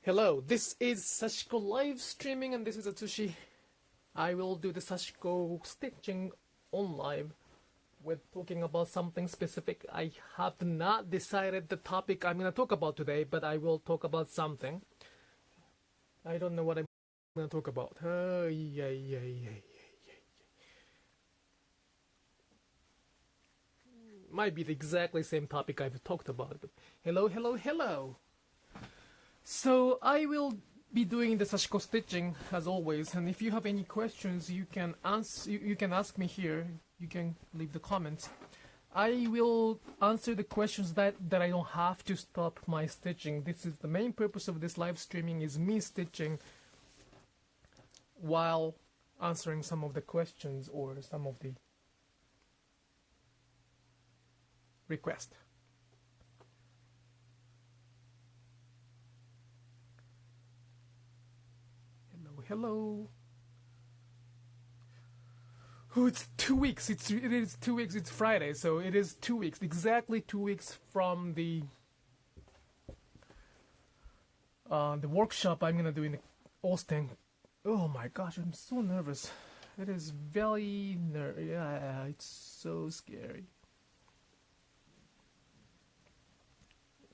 Hello, this is Sashiko Live Streaming and this is Atsushi. I will do the Sashiko stitching on live with talking about something specific. I have not decided the topic I'm going to talk about today, but I will talk about something. I don't know what I'm going to talk about. Might be the exactly same topic I've talked about. But hello. So I will be doing the Sashiko stitching as always, and if you have any questions, you can ask me here. You can leave the comments. I will answer the questions that I don't have to stop my stitching. This is the main purpose of this live streaming, is me stitching while answering some of the questions or some of the requests. Hello. Oh, it's 2 weeks. It is 2 weeks. It's Friday, so it is 2 weeks. Exactly 2 weeks from the workshop I'm gonna do in Austin. Oh my gosh, I'm so nervous. It is very yeah, it's so scary.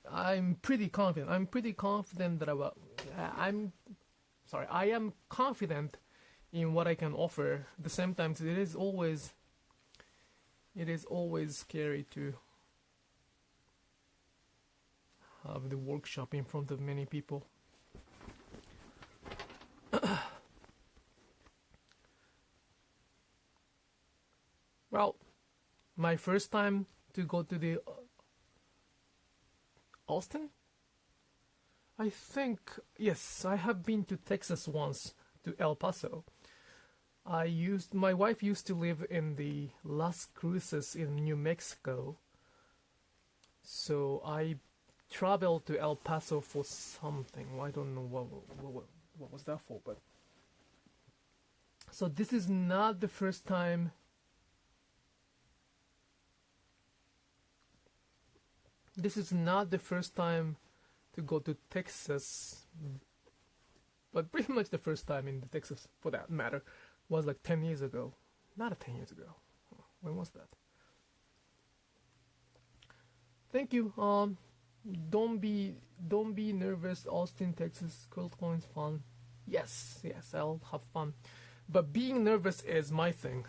I'm pretty confident. I'm pretty confident that I am confident in what I can offer. At the same time, it is always scary to have the workshop in front of many people. Well, my first time to go to the Austin? I think, yes, I have been to Texas once, to El Paso. My wife used to live in the Las Cruces in New Mexico. So I traveled to El Paso for something. I don't know what was that for, but so this is not the first time. This is not the first time to go to Texas, but pretty much the first time in Texas, for that matter, was like 10 years ago. Not 10 years ago. When was that? Thank you. Don't be nervous. Austin, Texas, quilt coins fun. Yes, I'll have fun. But being nervous is my thing.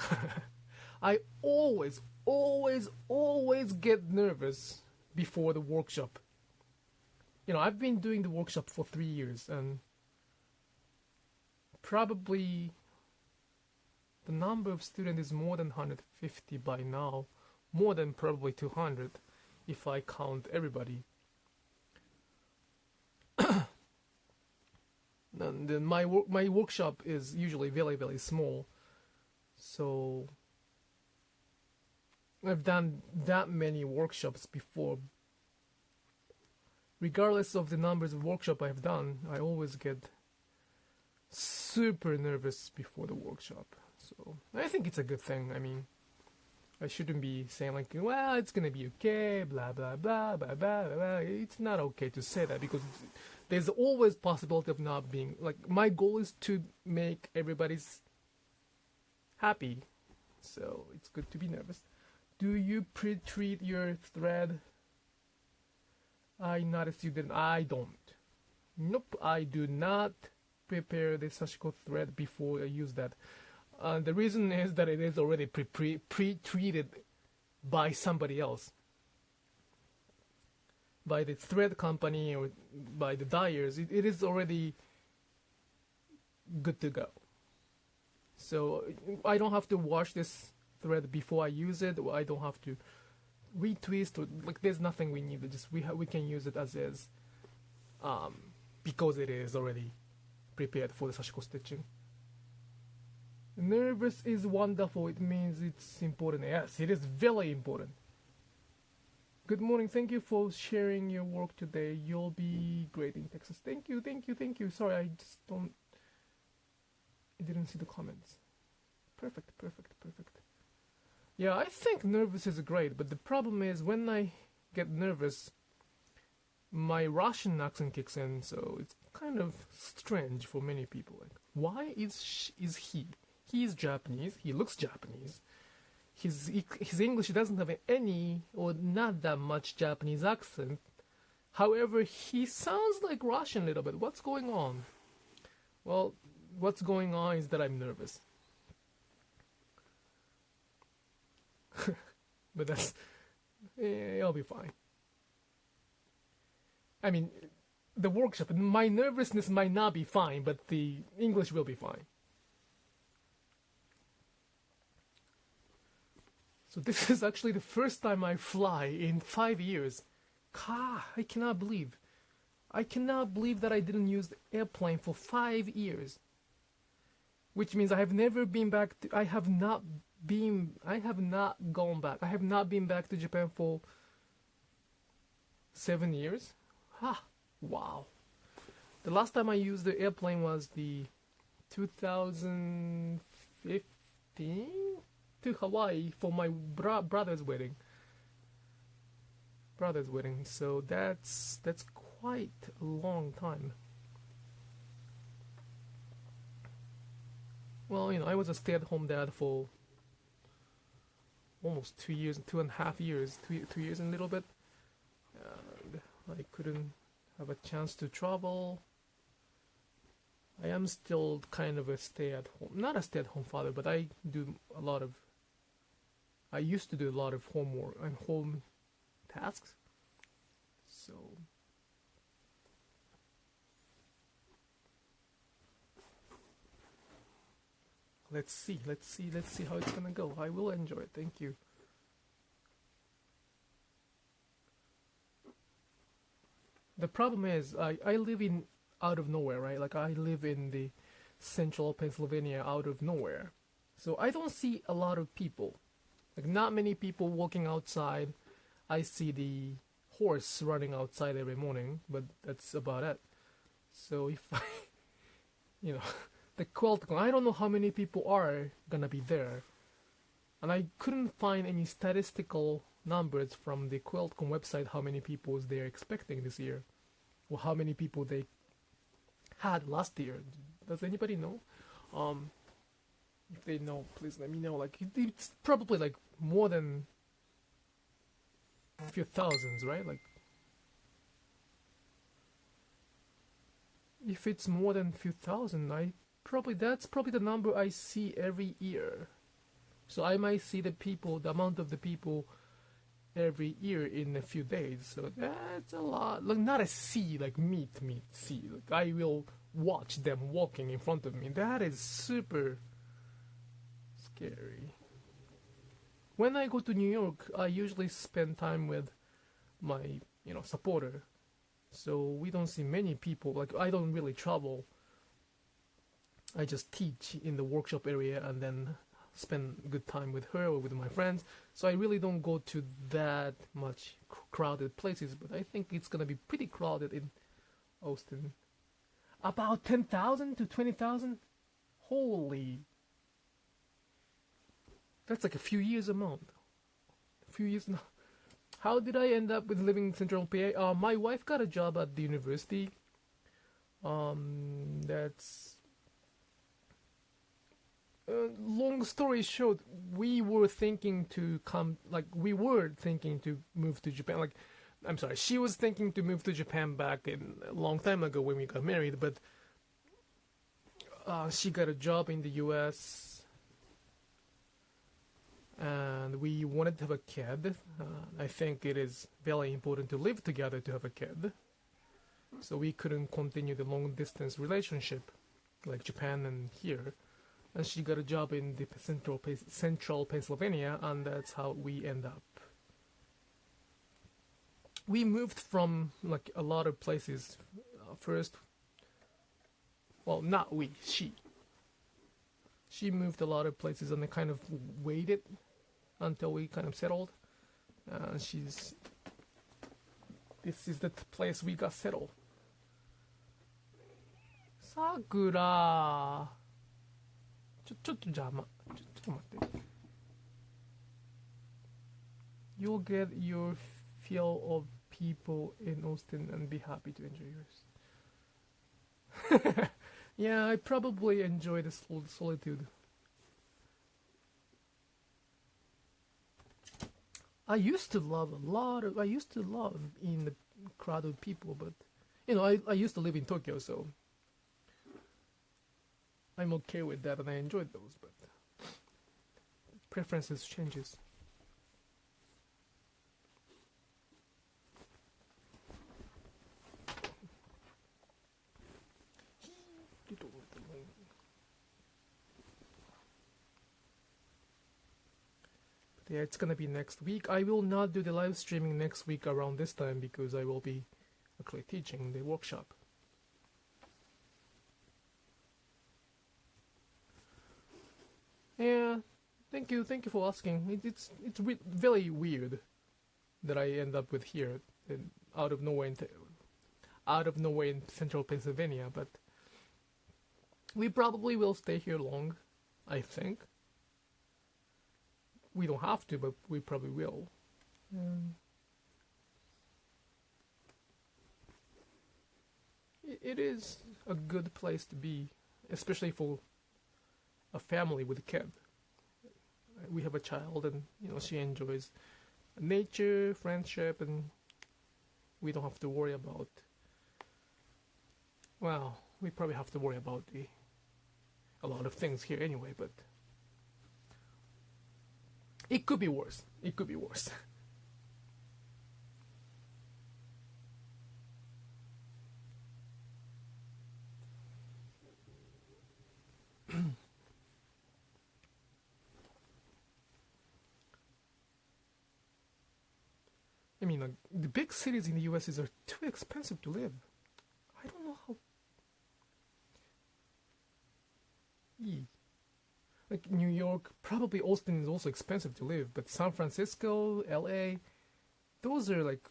I always get nervous before the workshop. You know, I've been doing the workshop for 3 years, and probably the number of students is more than 150 by now, more than probably 200 if I count everybody. And then my workshop is usually very small, so I've done that many workshops before. Regardless of the numbers of workshop I've done, I always get super nervous before the workshop. So I think it's a good thing. I mean, I shouldn't be saying like, well, it's gonna be okay, blah blah blah blah blah blah. It's not okay to say that, because there's always possibility of not being, like, my goal is to make everybody's happy. So it's good to be nervous. Do you pre-treat your thread? I noticed you didn't. I don't. Nope, I do not prepare the Sashiko thread before I use that. The reason is that it is already pre-treated by somebody else, by the thread company or by the dyers. It is already good to go. So I don't have to wash this thread before I use it, or I don't have to retwist, or like, there's nothing we need. Just we can use it as is, because it is already prepared for the Sashiko stitching. Nervous is wonderful. It means it's important. Yes, it is very important. Good morning. Thank you for sharing your work today. You'll be great in Texas. Thank you. Sorry, I didn't see the comments. Perfect. Yeah, I think nervous is great, but the problem is when I get nervous, my Russian accent kicks in, so it's kind of strange for many people. Like, why is he? He is Japanese. He looks Japanese. His English doesn't have any or not that much Japanese accent. However, he sounds like Russian a little bit. What's going on? Well, what's going on is that I'm nervous. But I'll be fine. I mean, the workshop, my nervousness might not be fine, but the English will be fine. So this is actually the first time I fly in 5 years. I cannot believe. I cannot believe that I didn't use the airplane for 5 years. Which means I have never been back to, I have not gone back. I have not been back to Japan for 7 years. Wow. The last time I used the airplane was the 2015 to Hawaii for my brother's wedding. So that's quite a long time. Well, I was a stay-at-home dad for almost 2 years, 2.5 years, 2 years and a little bit. And I couldn't have a chance to travel. I am still kind of a not a stay-at-home father, but I used to do a lot of homework and home tasks. So let's see how it's gonna go. I will enjoy it. Thank you. The problem is I live in out of nowhere, right? Like I live in the central Pennsylvania out of nowhere. So I don't see a lot of people. Like not many people walking outside. I see the horse running outside every morning, but that's about it. So if I, the QuiltCon, I don't know how many people are gonna be there. And I couldn't find any statistical numbers from the QuiltCon website how many people they're expecting this year, or how many people they had last year. Does anybody know? If they know, please let me know. Like it's probably like more than a few thousands, right? Like if it's more than a few thousand, that's probably the number I see every year. So I might see the amount of the people every year in a few days. So that's a lot. Like not a sea, like meet sea. Like I will watch them walking in front of me. That is super scary. When I go to New York, I usually spend time with my, supporter. So we don't see many people. Like I don't really travel. I just teach in the workshop area and then spend good time with her or with my friends. So I really don't go to that much crowded places. But I think it's gonna be pretty crowded in Austin. About 10,000 to 20,000. Holy. That's like a few years amount. A few years now. How did I end up with living in Central PA? My wife got a job at the university. That's long story short. We were thinking to move to Japan. Like, I'm sorry, she was thinking to move to Japan back in a long time ago when we got married. But she got a job in the U.S. and we wanted to have a kid. I think it is very important to live together to have a kid. So we couldn't continue the long distance relationship like Japan and here. And she got a job in the central Pennsylvania, and that's how we end up. We moved from like a lot of places first. Well, not we, she. She moved a lot of places and I kind of waited until we kind of settled. This is the place we got settled. Sakura. ちょっと邪魔。ちょっと待って。You'll get your fill of people in Austin and be happy to enjoy yours. Yeah, I probably enjoy the solitude. I used to love in the crowd of people, but I used to live in Tokyo, so I'm okay with that, and I enjoyed those. But preferences changes. Yeah, it's gonna be next week. I will not do the live streaming next week around this time because I will be actually teaching the workshop. Yeah, thank you for asking. It's very weird that I end up with here, out of nowhere in central Pennsylvania, but we probably will stay here long, I think. We don't have to, but we probably will. It is a good place to be, especially for a family with a kid. We have a child, and she enjoys nature, friendship, and we don't have to worry about. Well, we probably have to worry about a lot of things here anyway, but it could be worse. It could be worse. I mean, the big cities in the U.S. are too expensive to live. I don't know how. Like New York, probably Austin is also expensive to live, but San Francisco, L.A., those are like.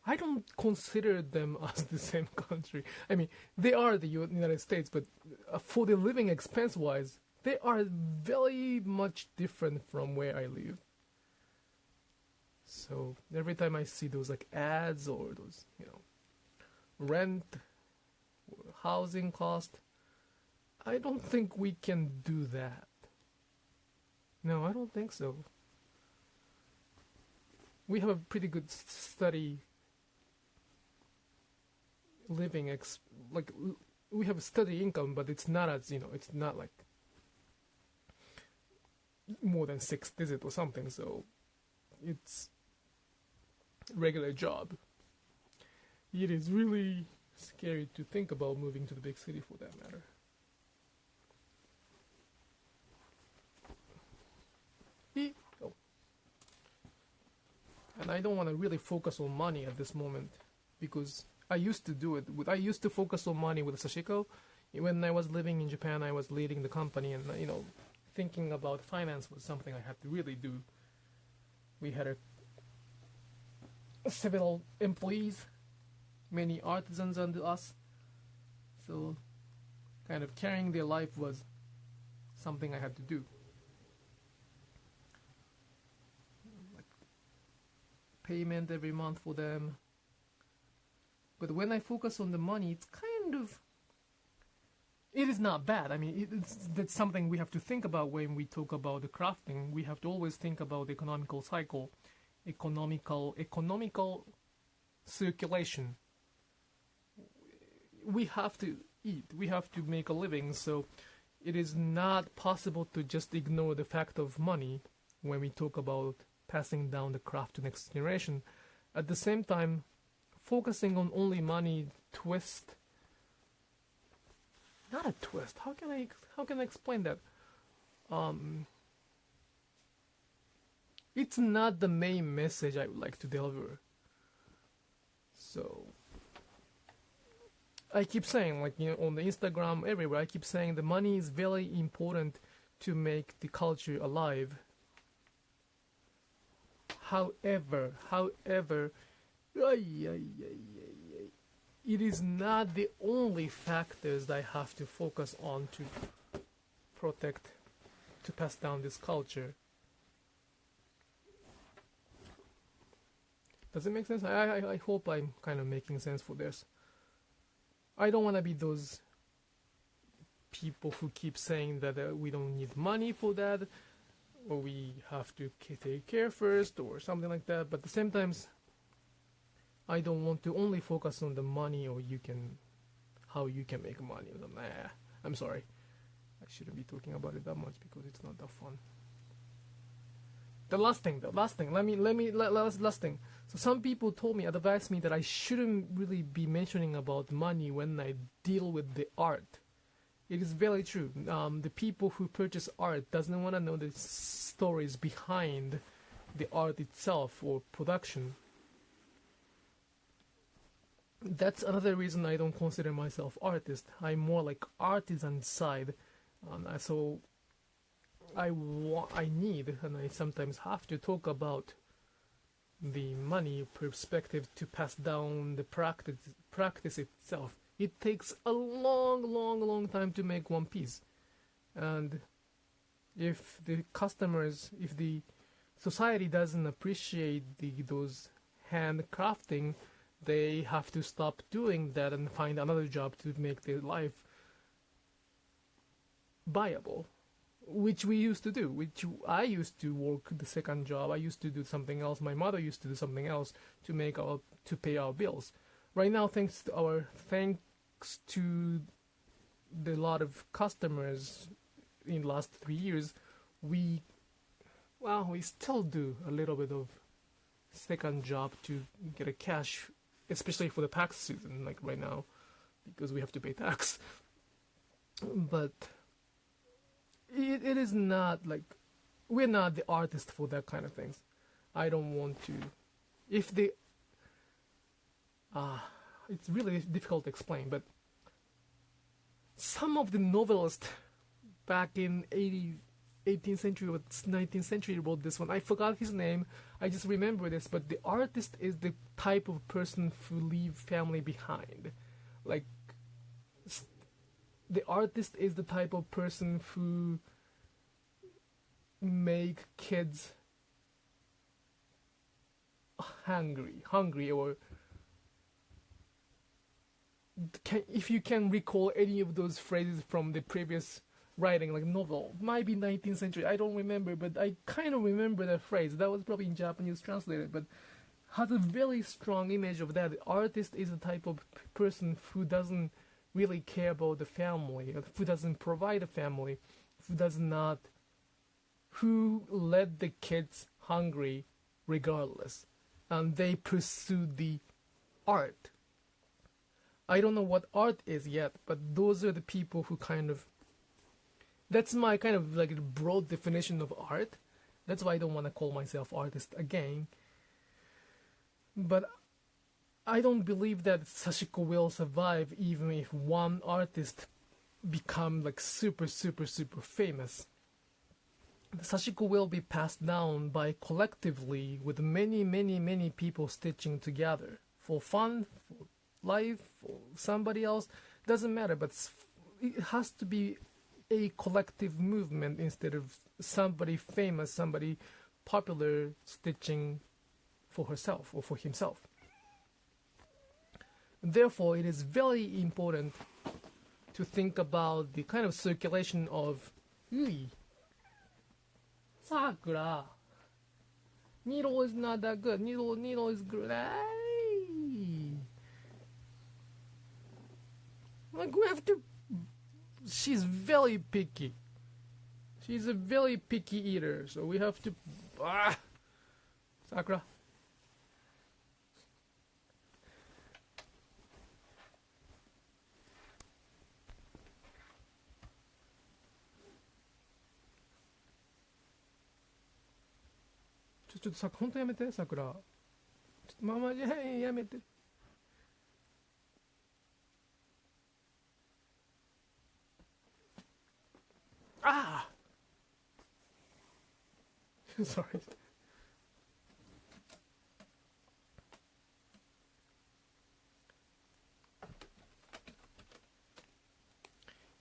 I don't consider them as the same country. I mean, they are the United States, but for the living expense-wise, they are very much different from where I live. So every time I see those like ads or those, rent, or housing cost, I don't think we can do that. No, I don't think so. We have a pretty good steady living we have a steady income, but it's not as it's not like more than 6 digits or something. So it's regular job. It is really scary to think about moving to the big city for that matter. Oh. And I don't want to really focus on money at this moment because I used to do it. I used to focus on money with Sashiko. When I was living in Japan, I was leading the company, and thinking about finance was something I had to really do. We had several employees, many artisans under us, so kind of carrying their life was something I had to do. Like payment every month for them. But when I focus on the money, it's kind of. It is not bad. I mean, that's something we have to think about when we talk about the crafting. We have to always think about the economical cycle, economical circulation. We have to eat. We have to make a living. So it is not possible to just ignore the fact of money when we talk about passing down the craft to next generation. At the same time, focusing on only money not a twist. How can I explain that? It's not the main message I would like to deliver. So I keep saying, on the Instagram, everywhere, I keep saying the money is very important to make the culture alive. However, it is not the only factors that I have to focus on to protect, to pass down this culture. Does it make sense? I hope I'm kind of making sense for this. I don't want to be those people who keep saying that we don't need money for that, or we have to take care first, or something like that. But at the same time, I don't want to only focus on the money, or how you can make money. Nah, I'm sorry. I shouldn't be talking about it that much because it's not that fun. The last thing. Last thing. So some people advised me that I shouldn't really be mentioning about money when I deal with the art. It is very true. The people who purchase art doesn't want to know the stories behind the art itself or production. That's another reason I don't consider myself artist. I'm more like artisan side. So I need, and I sometimes have to talk about the money perspective to pass down the practice itself. It takes a long time to make one piece. And if the society doesn't appreciate those handcrafting, they have to stop doing that and find another job to make their life viable, which we used to do, which I used to work the second job. I used to do something else. My mother used to do something else to pay our bills. Right now, thanks to the lot of customers in the last 3 years, we still do a little bit of second job to get a cash, especially for the tax season, like right now, because we have to pay tax. But it is not like we're not the artist for that kind of things. I don't want to. It's really difficult to explain, but some of the novelists back in 18th century or 19th century wrote this one. I forgot his name. I just remember this. But the artist is the type of person who leave family behind. Like, the artist is the type of person who make kids hungry, or if you can recall any of those phrases from the previous writing, like novel, might be 19th century, I don't remember, but I kind of remember that phrase. That was probably in Japanese translated, but has a very strong image of that. The artist is the type of person who doesn't really care about the family, who doesn't provide a family, who let the kids hungry regardless, and they pursue the art. I don't know what art is yet, but those are the people who that's my kind of like broad definition of art. That's why I don't want to call myself artist again. But I don't believe that Sashiko will survive even if one artist become like super famous. Sashiko will be passed down by collectively with many people stitching together for fun, for life, for somebody else. Doesn't matter, but it has to be a collective movement instead of somebody famous, somebody popular stitching for herself or for himself. Therefore, it is very important to think about the kind of circulation of Sakura. Needle is not that good. Needle is good. Like, we have to. She's very picky. She's a very picky eater, so we have to. Sakura.ちょっとさ、本当やめて、さくら。ちょっとママじゃやめて。Ah! Sorry.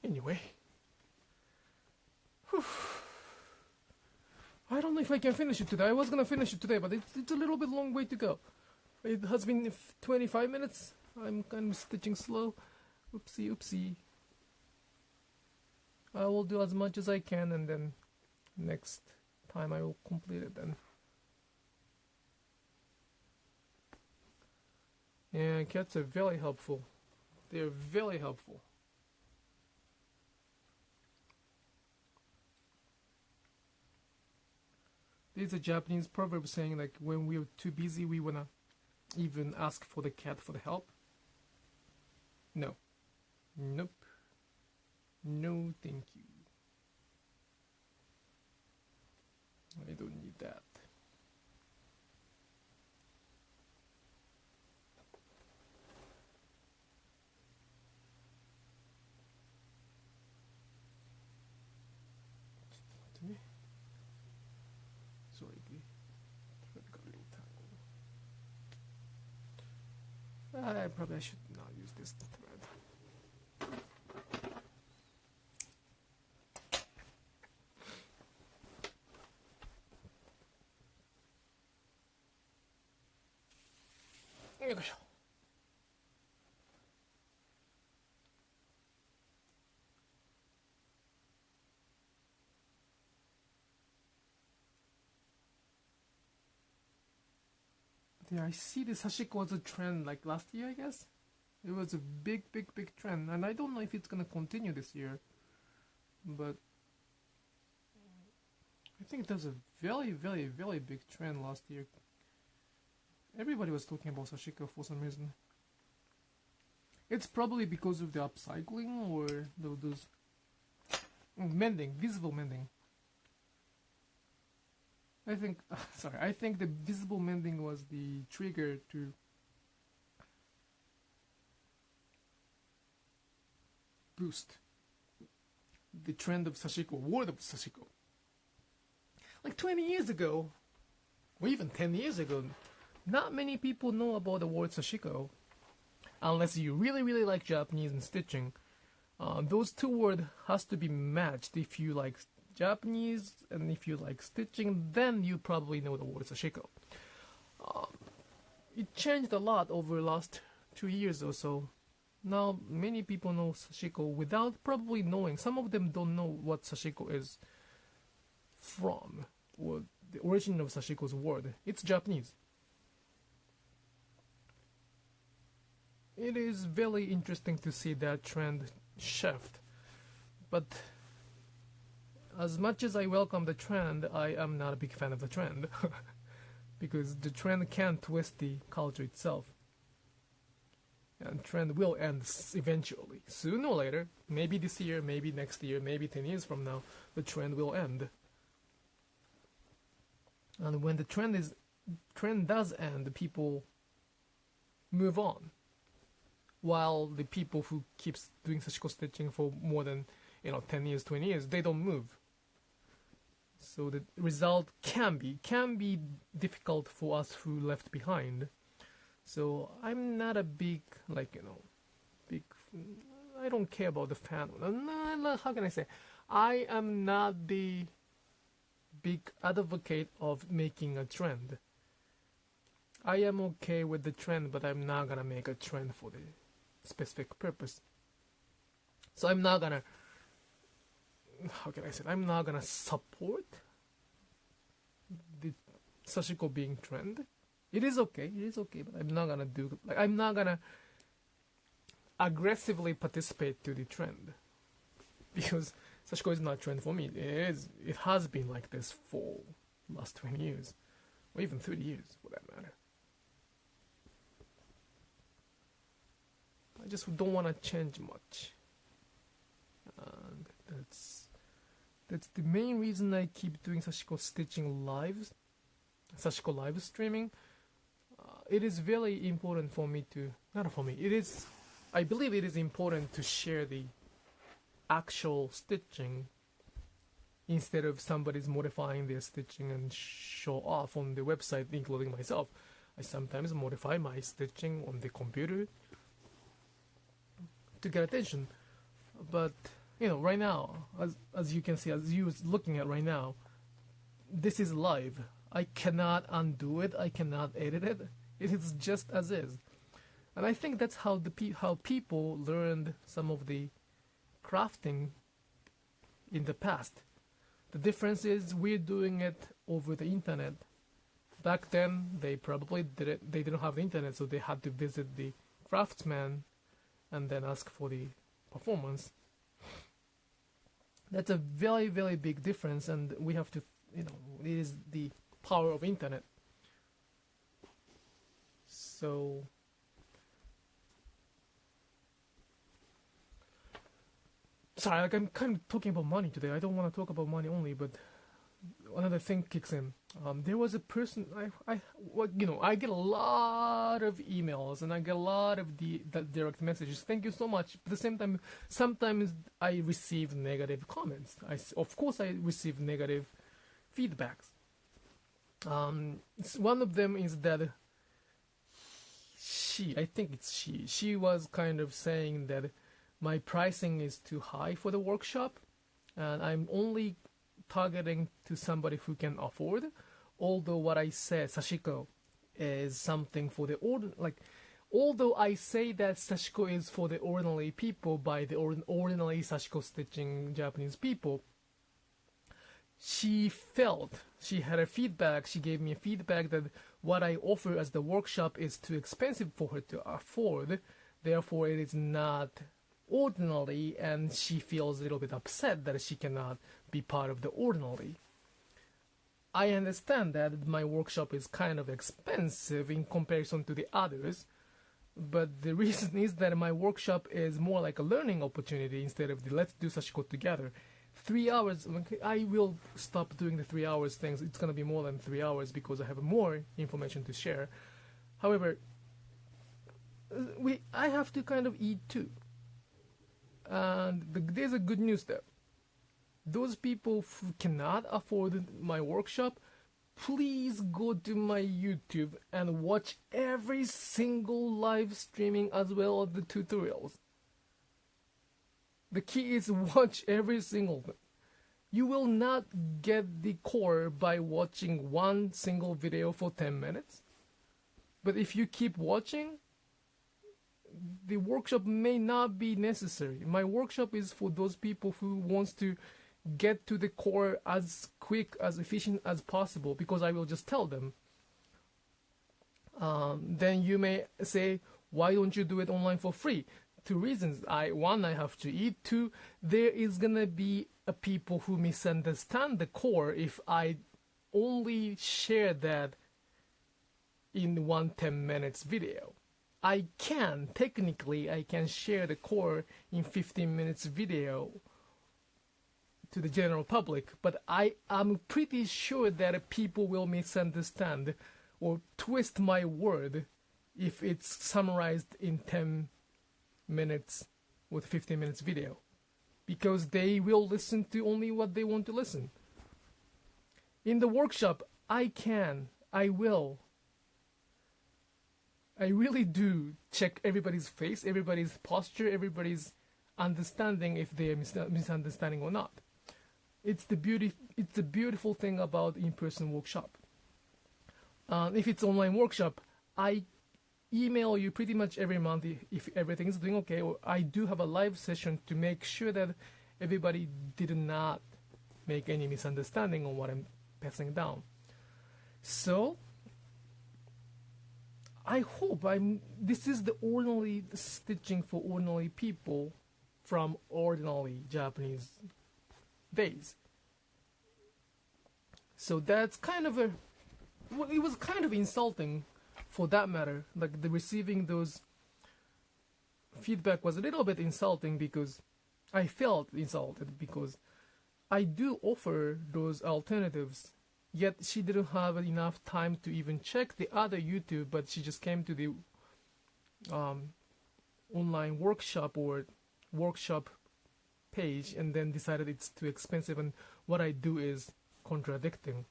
Anyway. Whew. I don't know if I can finish it today. I was gonna finish it today, but it's a little bit long way to go. It has been 25 minutes. I'm kind of stitching slow. Oopsie, oopsie. I will do as much as I can, and then next time I will complete it then. Yeah, cats are very helpful. They're very helpful. There's a Japanese proverb saying like when we're too busy we wanna even ask for the cat for the help. No. Nope. No thank you. I don't need that. Sorry, the thread got a little tangled. I probably should not use this thread. There you go. Yeah, I see the Sashiko was a trend like last year, I guess. It was a big trend, and I don't know if it's gonna continue this year, but I think it was a very big trend last year. Everybody was talking about Sashiko for some reason. It's probably because of the upcycling or those mending, visible mending. I think, sorry, I think the visible mending was the trigger to boost the trend of Sashiko, word of Sashiko. Like 20 years ago, or even 10 years ago, not many people know about the word Sashiko, unless you really like Japanese and stitching. Those two words has to be matched. If you like Japanese and if you like stitching, then you probably know the word Sashiko. It changed a lot over the last 2 years or so. Now many people know Sashiko without probably knowing. Some of them don't know what Sashiko is from, or the origin of Sashiko's word. It's Japanese. It is very interesting to see that trend shift, but as much as I welcome the trend, I am not a big fan of the trend because the trend can twist the culture itself, and trend will end eventually, sooner or later. Maybe this year, maybe next year, maybe 10 years from now, the trend will end. And when the trend does end, people move on, while the people who keeps doing Sashiko stitching for more than 10 years, 20 years, they don't move. So the result can be difficult for us who left behind. So I'm not a big I don't care about the fan. How can I say? I am not the big advocate of making a trend. I am okay with the trend, but I'm not gonna make a trend for the specific purpose. So I'm not gonna, how can I say, I'm not gonna support the Sashiko being trend. It is okay, but I'm not gonna I'm not gonna aggressively participate to the trend, because Sashiko is not trend for me. It has been like this for the last 20 years, or even 30 years for that matter. I just don't want to change much. And that's the main reason I keep doing Sashiko stitching lives, Sashiko live streaming. It is very important for me to, not for me, it is, I believe it is important to share the actual stitching instead of somebody's modifying their stitching and show off on the website, including myself. I sometimes modify my stitching on the computer to get attention, but right now, as you can see, as you was looking at right now, this is live. I cannot undo it. I cannot edit it. It is just as is. And I think that's how how people learned some of the crafting in the past. The difference is we're doing it over the internet. Back then, they probably didn't have the internet, so they had to visit the craftsman and then ask for the performance. That's a very, very big difference, and we have to, it is the power of internet. So, sorry, like I'm kind of talking about money today. I don't want to talk about money only, but another thing kicks in. There was a person. I get a lot of emails and I get a lot of the direct messages. Thank you so much. At the same time, sometimes I receive negative comments. Of course, I receive negative feedbacks. One of them is that I think it's she was kind of saying that my pricing is too high for the workshop, and I'm only targeting to somebody who can afford. Although what I said, Sashiko, is something for the although I say that Sashiko is for the ordinary people by the ordinary Sashiko stitching Japanese people, she had a feedback. She gave me a feedback that what I offer as the workshop is too expensive for her to afford. Therefore, it is not ordinary, and she feels a little bit upset that she cannot be part of the ordinary. I understand that my workshop is kind of expensive in comparison to the others, but the reason is that my workshop is more like a learning opportunity instead of the let's do Sashiko together. 3 hours, I will stop doing the 3 hours things. It's going to be more than 3 hours because I have more information to share. However, I have to kind of eat too. And there's a good news there. Those people who cannot afford my workshop, please go to my YouTube and watch every single live streaming as well as the tutorials. The key is watch every single thing. You will not get the core by watching one single video for 10 minutes. But if you keep watching, the workshop may not be necessary. My workshop is for those people who wants to get to the core as quick, as efficient as possible, because I will just tell them. Then you may say, why don't you do it online for free? 2 reasons. One, I have to eat. 2, there is gonna be people who misunderstand the core if I only share that in 1 10 minutes video. Technically I can share the core in 15 minutes video to the general public, but I'm pretty sure that people will misunderstand or twist my word if it's summarized in 10 minutes with 15 minutes video, because they will listen to only what they want to listen. In the workshop, I really do check everybody's face, everybody's posture, everybody's understanding if they are misunderstanding or not. It's the beautiful thing about in-person workshop. If it's online workshop, I email you pretty much every month if everything is doing okay, or I do have a live session to make sure that everybody did not make any misunderstanding on what I'm passing down. So I hope this is the ordinary stitching for ordinary people from ordinary Japanese days. So that's kind of it was kind of insulting for that matter. Like the receiving those feedback was a little bit insulting because I felt insulted because I do offer those alternatives. Yet she didn't have enough time to even check the other YouTube, but she just came to the online workshop or workshop page and then decided it's too expensive and what I do is contradicting.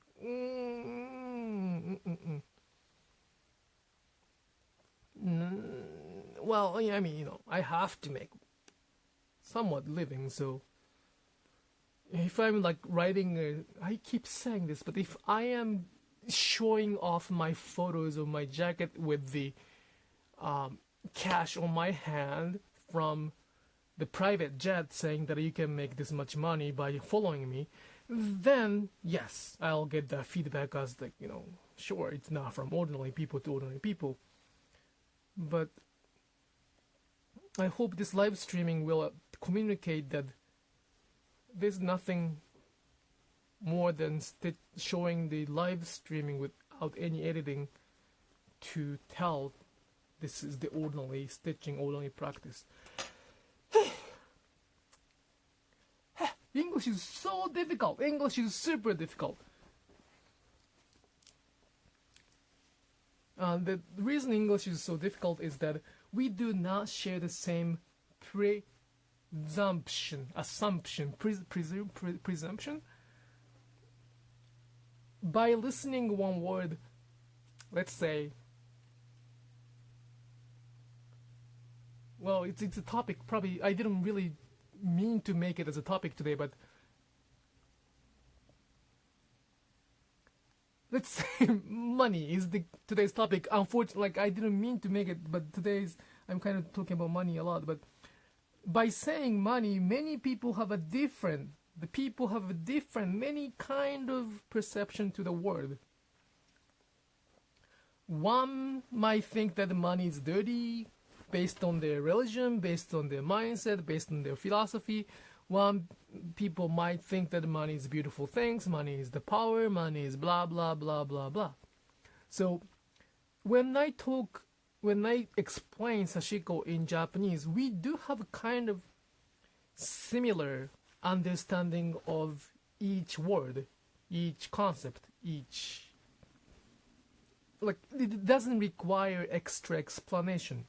Well, I mean, I have to make somewhat living, so if I'm like writing, I keep saying this, but if I am showing off my photos of my jacket with the cash on my hand from the private jet saying that you can make this much money by following me, then yes, I'll get that feedback as like, sure, it's not from ordinary people to ordinary people. But I hope this live streaming will communicate that there's nothing more than showing the live streaming without any editing to tell this is the ordinary stitching, ordinary practice. English is so difficult. English is super difficult. The reason English is so difficult is that we do not share the same presumption. By listening one word, let's say, well, it's a topic. Probably I didn't really mean to make it as a topic today, but let's say money is today's topic. Unfortunately, like I didn't mean to make it, but I'm kind of talking about money a lot. But by saying money, many people have many kind of perception to the word. One might think that money is dirty, based on their religion, based on their mindset, based on their philosophy. One people might think that money is beautiful things, money is the power, money is blah blah blah blah blah. So when I explain Sashiko in Japanese, we do have a kind of similar understanding of each word, each concept, it doesn't require extra explanation.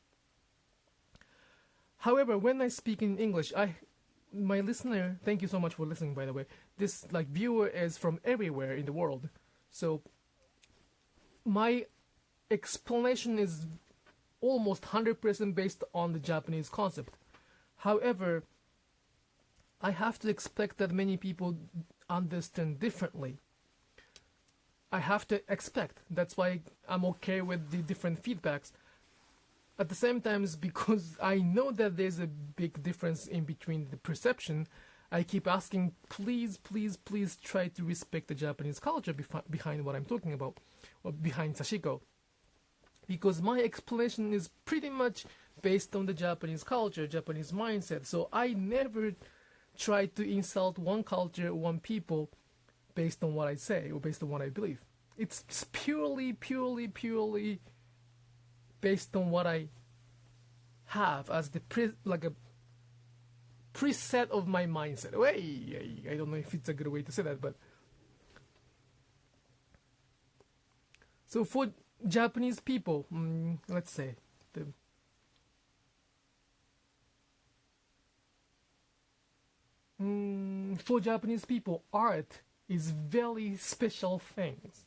However, when I speak in English, my listener, thank you so much for listening, by the way. This viewer is from everywhere in the world, so my explanation is almost 100% based on the Japanese concept. However, I have to expect that many people understand differently. I have to expect. That's why I'm okay with the different feedbacks. At the same time, because I know that there's a big difference in between the perception, I keep asking, please, please, please try to respect the Japanese culture behind what I'm talking about, or behind Sashiko. Because my explanation is pretty much based on the Japanese culture, Japanese mindset. So I never try to insult one culture, one people, based on what I say or based on what I believe. It's purely based on what I have as a preset of my mindset. I don't know if it's a good way to say that, but so for Japanese people, let's say for Japanese people, art is very special things.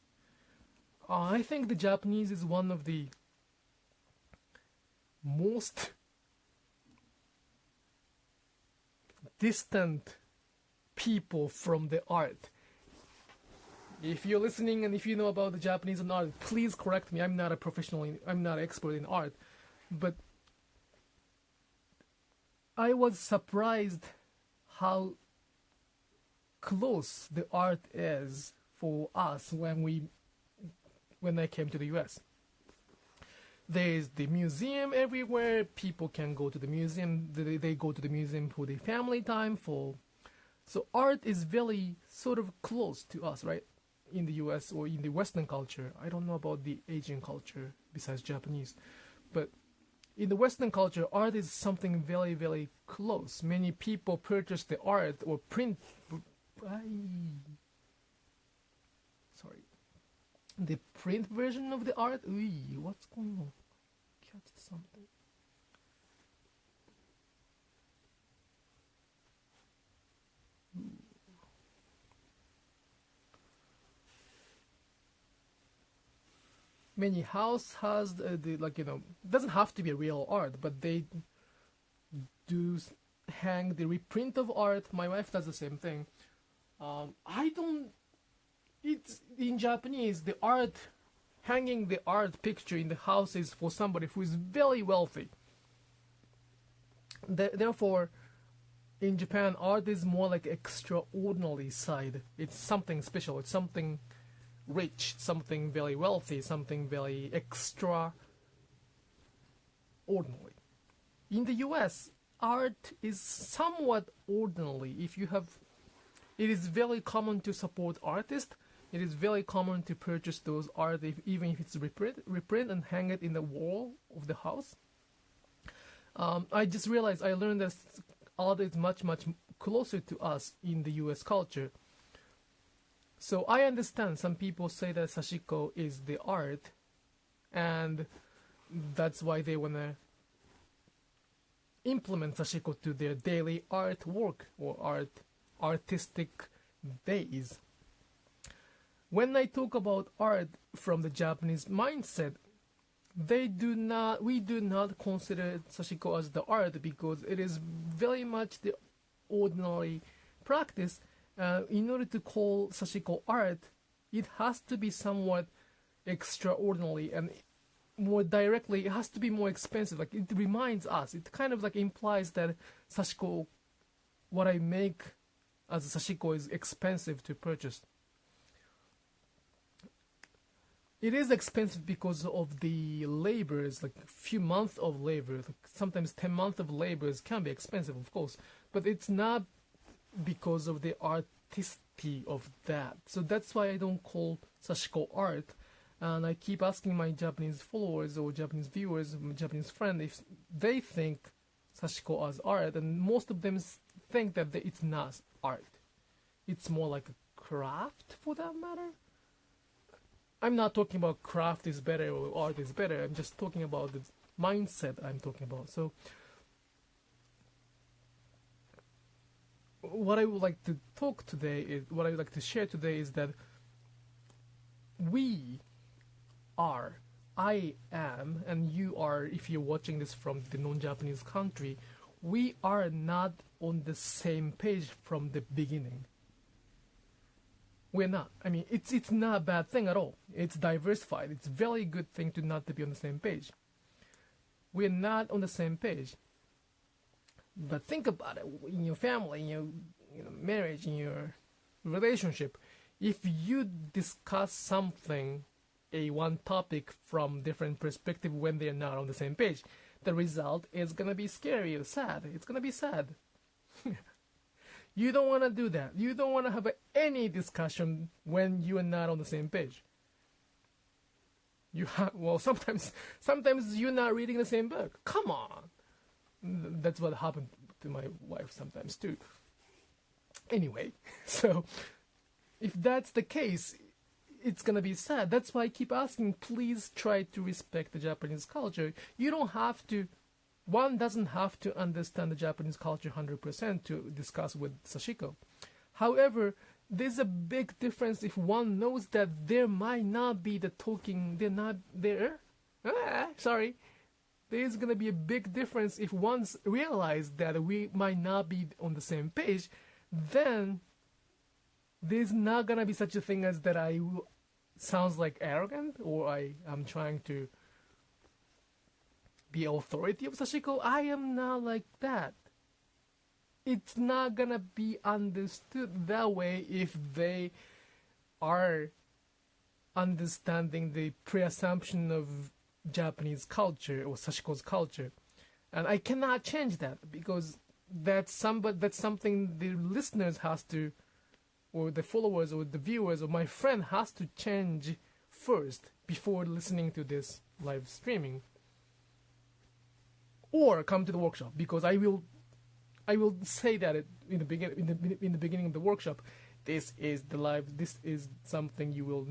I think the Japanese is one of the most distant people from the art. If you're listening and if you know about the Japanese and art, please correct me. I'm not a professional, I'm not an expert in art, but I was surprised how close the art is for us when I came to the US. There's the museum everywhere. People can go to the museum. They go to the museum for their family time. So art is very sort of close to us, right? In the US or in the Western culture. I don't know about the Asian culture besides Japanese. But in the Western culture, art is something very, very close. Many people purchase the art or print. Sorry. The print version of the art. What's going on? Catch something. Many house has doesn't have to be real art, but they do hang the reprint of art. My wife does the same thing. I don't it's in Japanese, the art, hanging the art picture in the house is for somebody who is very wealthy. Therefore, in Japan, art is more like extraordinary side. It's something special. It's something rich, something very wealthy, something very extraordinary. In the U.S., art is somewhat ordinary. It is very common to support artists. It is very common to purchase those art, even if it's reprint and hang it in the wall of the house. I just realized I learned that art is much, much closer to us in the U.S. culture. So I understand some people say that Sashiko is the art, and that's why they want to implement Sashiko to their daily artwork or artistic days. When I talk about art from the Japanese mindset, we do not consider Sashiko as the art because it is very much the ordinary practice. In order to call Sashiko art, it has to be somewhat extraordinary, and more directly, it has to be more expensive. Like, it reminds us, it kind of like implies that Sashiko, what I make as Sashiko, is expensive to purchase. It is expensive because of the labors, like a few months of labor, like sometimes 10 months of labors can be expensive, of course, but it's not because of the artistry of that. So that's why I don't call Sashiko art. And I keep asking my Japanese followers or Japanese viewers, my Japanese friends, if they think Sashiko as art, and most of them think that it's not art. It's more like a craft, for that matter. I'm not talking about craft is better or art is better. I'm just talking about the mindset I'm talking about. So what I would like to what I would like to share today is that I am, and you are, if you're watching this from the non-Japanese country, we are not on the same page from the beginning. We're not. I mean, it's not a bad thing at all. It's diversified. It's a very good thing to not to be on the same page. We're not on the same page. But think about it. In your family, in your marriage, in your relationship, if you discuss something, one topic from different perspective when they're not on the same page, the result is gonna be scary or sad. It's gonna be sad. You don't want to do that. You don't want to have any discussion when you are not on the same page. Sometimes you're not reading the same book. Come on. That's what happened to my wife sometimes too. Anyway, so if that's the case, it's gonna be sad. That's why I keep asking, please try to respect the Japanese culture. You don't have to. One doesn't have to understand the Japanese culture 100% to discuss with Sashiko. However, there's a big difference if one knows that there might not be the talking, they're not there. There's going to be a big difference if one's realized that we might not be on the same page. Then there's not going to be such a thing as that sounds like arrogant or I'm trying to be authority of Sashiko. I am not like that. It's not gonna be understood that way if they are understanding the pre-assumption of Japanese culture or Sashiko's culture. And I cannot change that because that's something the listeners has to, or the followers or the viewers or my friend has to change first before listening to this live streaming. Or come to the workshop, because I will say that in the beginning of the workshop, this is something you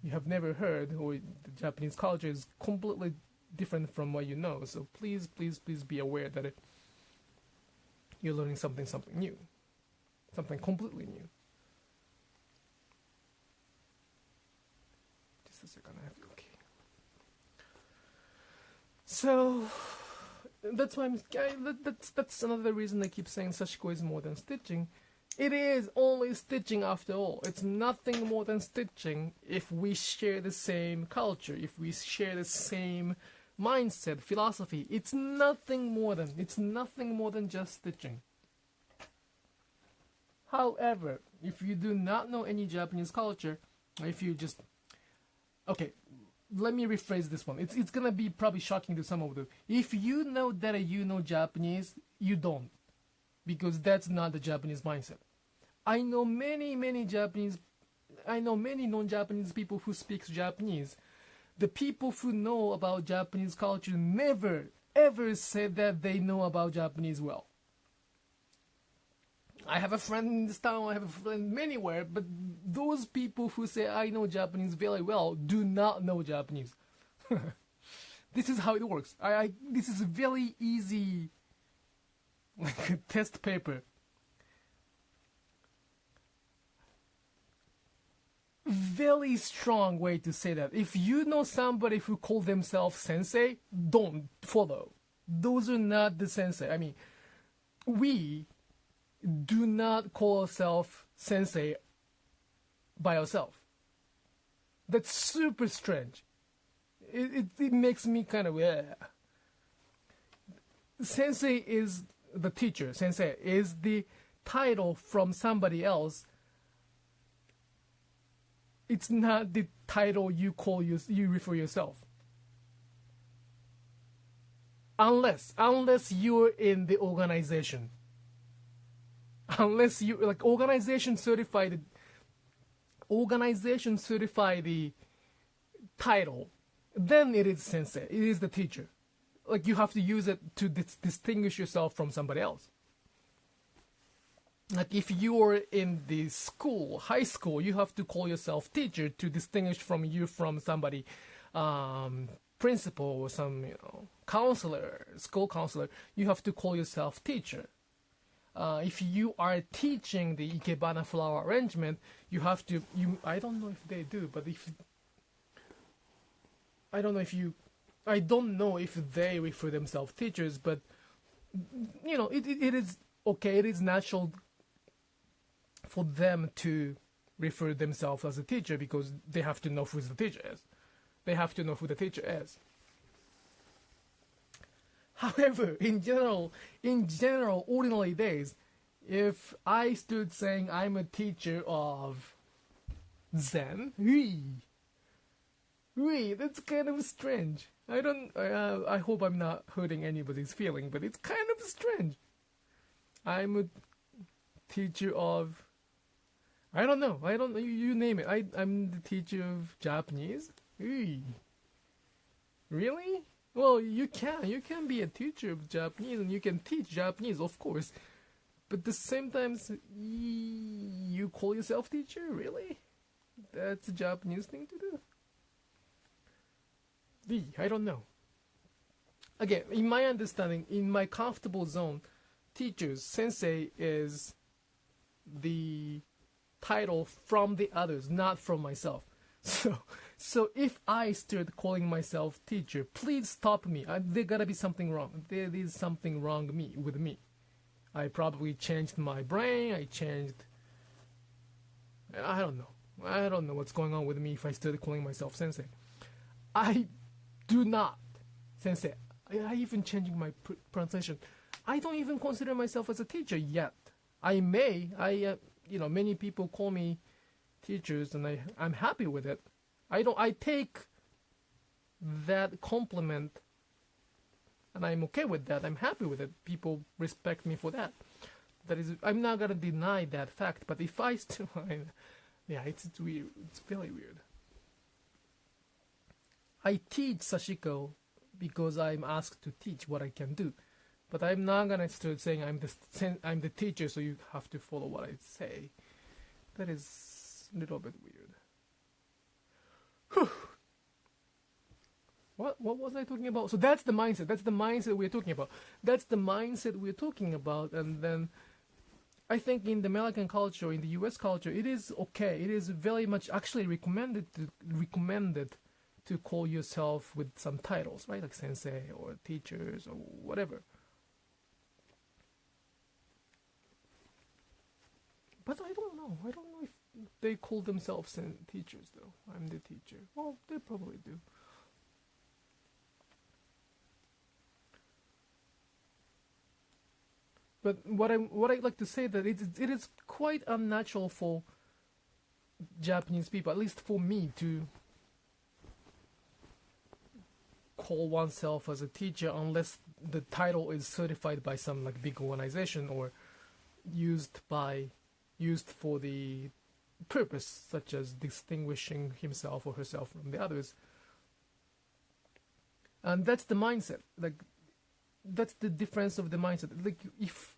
have never heard, or the Japanese culture is completely different from what you know. So please be aware that you're learning something new, something completely new. Just a second, okay. So that's why that's another reason I keep saying Sashiko is more than stitching, It is only stitching after all. It's nothing more than stitching if we share the same culture, if we share the same mindset, philosophy. It's nothing more than just stitching. However, if you do not know any Japanese culture, if you just... Okay, let me rephrase this one. It's gonna be probably shocking to some of you. If you know that you know Japanese, you don't. Because that's not the Japanese mindset. I know many non-Japanese people who speak Japanese. The people who know about Japanese culture never, ever said that they know about Japanese well. I have a friend in this town, I have a friend anywhere, but those people who say I know Japanese very well do not know Japanese. This is how it works. This is a very easy, like a test paper. Very strong way to say that. If you know somebody who calls themselves sensei, don't follow. Those are not the sensei. I mean, we do not call ourselves sensei by ourselves. That's super strange. It makes me kind of... Sensei is the teacher. Sensei is the title from somebody else. It's not the title you refer yourself. Unless you're in the organization. Unless you like organization certify the title, then it is sensei. It is the teacher. Like you have to use it to distinguish yourself from somebody else. Like if you're in the school, high school, you have to call yourself teacher to distinguish from somebody, principal or some counselor, school counselor. You have to call yourself teacher. If you are teaching the ikebana flower arrangement, you have to. I don't know if they do, but I don't know if they refer themselves teachers, but it is okay. It is natural for them to refer themselves as a teacher because they have to know who the teacher is. They have to know who the teacher is. However, in general, ordinary days, if I stood saying I'm a teacher of Zen, that's kind of strange. I hope I'm not hurting anybody's feeling, but it's kind of strange. I'm a teacher of... I don't know. You name it. I'm the teacher of Japanese. Really? Well, you can be a teacher of Japanese and you can teach Japanese, of course. But at the same time, you call yourself teacher? Really? That's a Japanese thing to do? I don't know. Again, in my understanding, in my comfortable zone, teachers, sensei is the title from the others, not from myself. So if I start calling myself teacher, please stop me. There gotta be something wrong. There is something wrong with me. I probably changed my brain. I don't know. I don't know what's going on with me if I started calling myself sensei. I do not, sensei. I even changing my pronunciation. I don't even consider myself as a teacher yet. I may. Many people call me teachers, and I'm happy with it. I take that compliment, and I'm okay with that. I'm happy with it. People respect me for that. I'm not gonna deny that fact. But if I still, it's weird. It's very weird. I teach Sashiko because I'm asked to teach what I can do, but I'm not gonna start saying I'm the teacher, so you have to follow what I say. That is a little bit weird. Whew. What was I talking about? So that's the mindset. That's the mindset we're talking about. And then I think in the American culture, in the US culture, it is okay. It is very much actually recommended to call yourself with some titles, right? Like sensei or teachers or whatever. But I don't know. I don't know if they call themselves teachers, though. I'm the teacher. Well, they probably do. But what I'd like to say that it is quite unnatural for Japanese people, at least for me, to call oneself as a teacher unless the title is certified by some like big organization or used for the purpose such as distinguishing himself or herself from the others. And that's the mindset. Like that's the difference of the mindset. Like if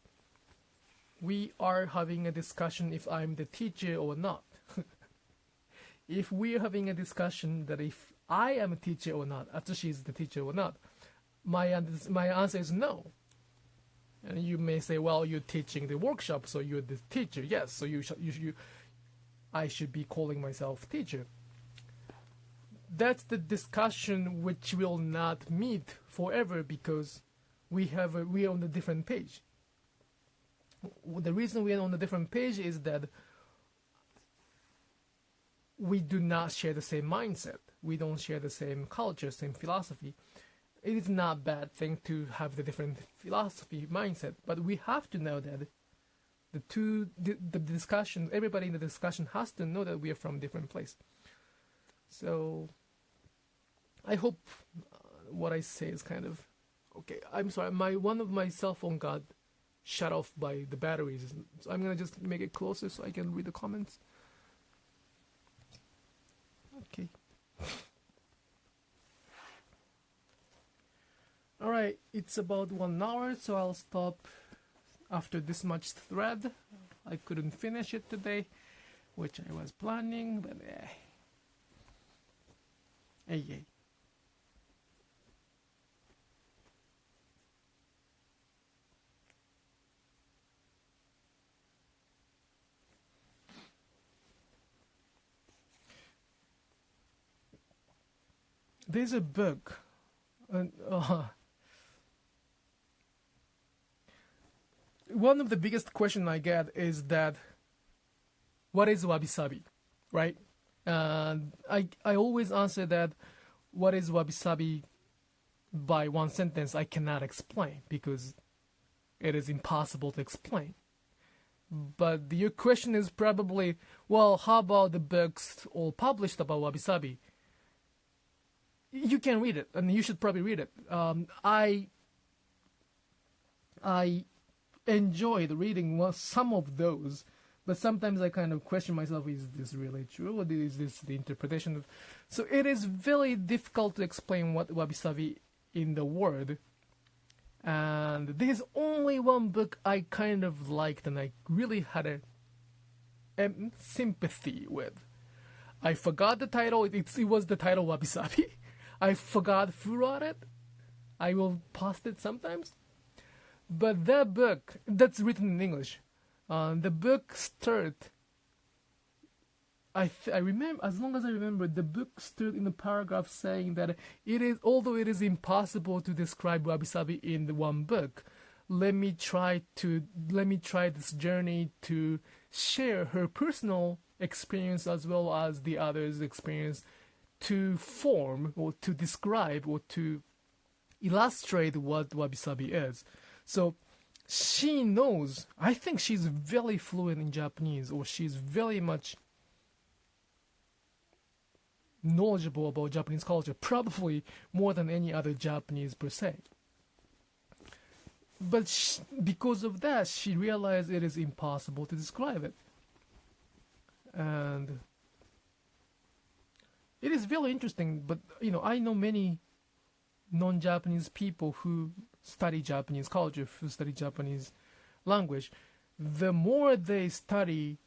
we are having a discussion if I'm the teacher or not. If we're having a discussion that if I am a teacher or not, Atsushi is the teacher or not, my answer is no. And you may say, well, you're teaching the workshop, so you're the teacher. Yes, so I should be calling myself teacher. That's the discussion which will not meet forever because we are on a different page. The reason we are on a different page is that we do not share the same mindset. We don't share the same culture, same philosophy. It is not a bad thing to have the different philosophy mindset, but we have to know that the discussion, everybody in the discussion has to know that we are from a different place. So I hope what I say is kind of okay. I'm sorry, one of my cell phone got shut off by the batteries, so I'm gonna just make it closer so I can read the comments. Okay. Alright, it's about 1 hour, so I'll stop after this much thread. I couldn't finish it today, which I was planning, but Hey. There's a book. One of the biggest questions I get is that, what is wabi-sabi, right? And I always answer that, what is wabi-sabi by one sentence I cannot explain because it is impossible to explain. But your question is probably, well, how about the books all published about wabi-sabi? You can read it, and you should probably read it. I enjoyed reading some of those, but sometimes I kind of question myself: is this really true, or is this the interpretation of? So it is very difficult to explain what wabi-sabi in the word. And there's only one book I kind of liked, and I really had a sympathy with. I forgot the title. It was the title Wabi-sabi. I forgot who wrote it. I will post it sometimes. But that book, that's written in English. The book started. I remember, as long as I remember, the book started in a paragraph saying that although it is impossible to describe wabi-sabi in the one book, let me try this journey to share her personal experience as well as the others' experience to form or to describe or to illustrate what wabi-sabi is. So she knows, I think she's very fluent in Japanese, or she's very much knowledgeable about Japanese culture, probably more than any other Japanese per se. But because of that, she realized it is impossible to describe it. And it is very interesting, but I know many non-Japanese people who study Japanese culture, who study Japanese language. The more they study,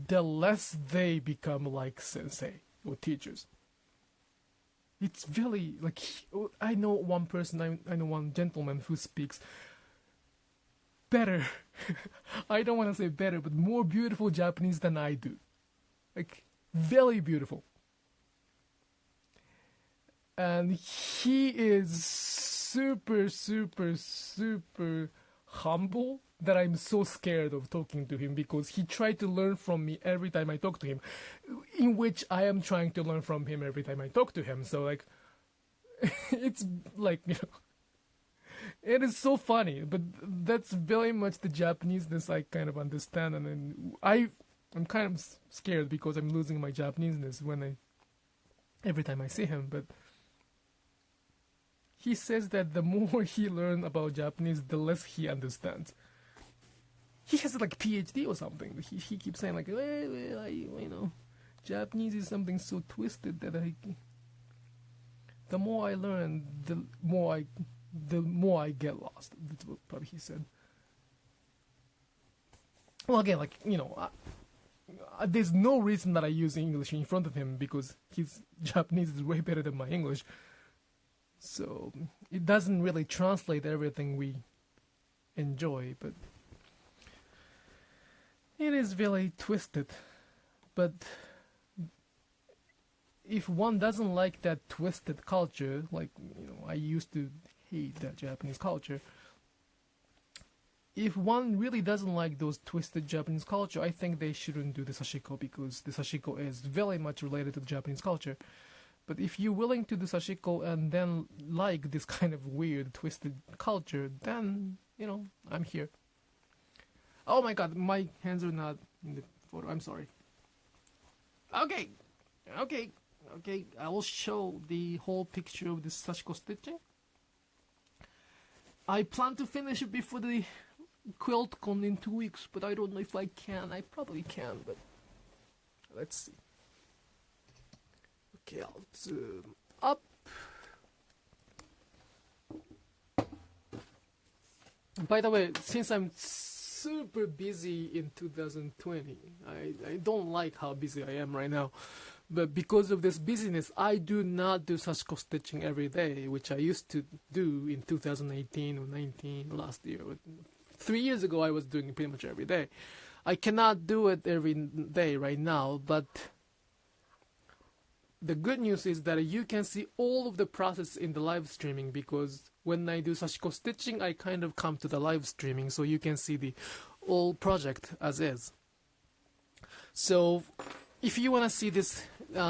the less they become like sensei or teachers. It's really like, I know one person, I know one gentleman who speaks better, I don't want to say better, but more beautiful Japanese than I do. Like, very beautiful. And he is super, super, super humble, that I'm so scared of talking to him because he tried to learn from me every time I talk to him, in which I am trying to learn from him every time I talk to him. So like, it's like, it is so funny, but that's very much the Japaneseness I kind of understand, and then I'm kind of scared because I'm losing my Japaneseness every time I see him. But he says that the more he learns about Japanese, the less he understands. He has like PhD or something. He keeps saying like, Japanese is something so twisted that the more I learn, the more I get lost. That's what probably he said. Well, again, like, there's no reason that I use English in front of him because his Japanese is way better than my English. So it doesn't really translate everything we enjoy, but it is very twisted. But if one doesn't like that twisted culture, like, I used to hate that Japanese culture. If one really doesn't like those twisted Japanese culture, I think they shouldn't do the Sashiko because the Sashiko is very much related to the Japanese culture. But if you're willing to do Sashiko and then like this kind of weird twisted culture, then, I'm here. Oh my god, my hands are not in the photo. I'm sorry. Okay. I will show the whole picture of this Sashiko stitching. I plan to finish it before the QuiltCon in 2 weeks, but I don't know if I can. I probably can, but let's see. Okay, I'll zoom up. By the way, since I'm super busy in 2020, I don't like how busy I am right now. But because of this busyness, I do not do Sashiko stitching every day, which I used to do in 2018 or 19 last year. 3 years ago, I was doing it pretty much every day. I cannot do it every day right now, but the good news is that you can see all of the process in the live streaming, because when I do Sashiko stitching, I kind of come to the live streaming, so you can see the whole project as is. So if you want to see this,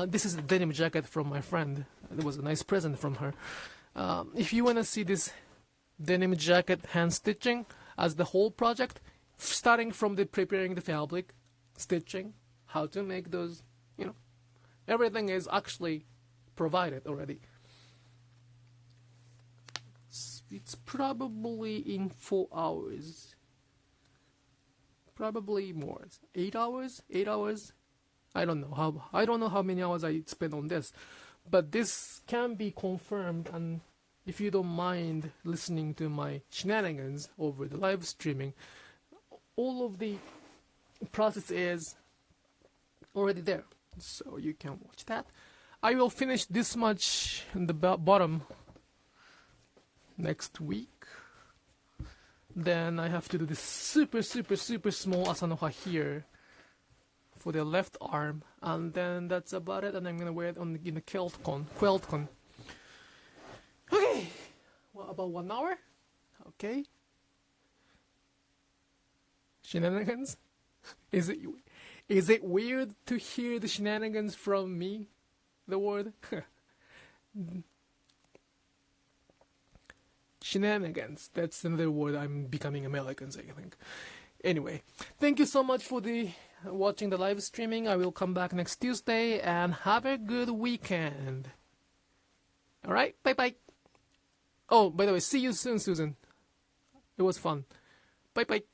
this is a denim jacket from my friend. It was a nice present from her. If you want to see this denim jacket hand stitching as the whole project, starting from the preparing the fabric, stitching, how to make those, everything is actually provided already. It's probably in 4 hours. Probably more. 8 hours? 8 hours? I don't know how many hours I spent on this. But this can be confirmed, and if you don't mind listening to my shenanigans over the live streaming, all of the process is already there. So you can watch that. I will finish this much in the bottom next week. Then I have to do this super small asanoha here for the left arm, and then that's about it. And I'm gonna wear it in the QuiltCon. Okay, well, about 1 hour. Okay. Shenanigans. Is it weird to hear the shenanigans from me? The word shenanigans. That's another word. I'm becoming American, I think. Anyway, thank you so much for watching the live streaming. I will come back next Tuesday, and have a good weekend. All right, bye. Oh, by the way, see you soon, Susan. It was fun. Bye.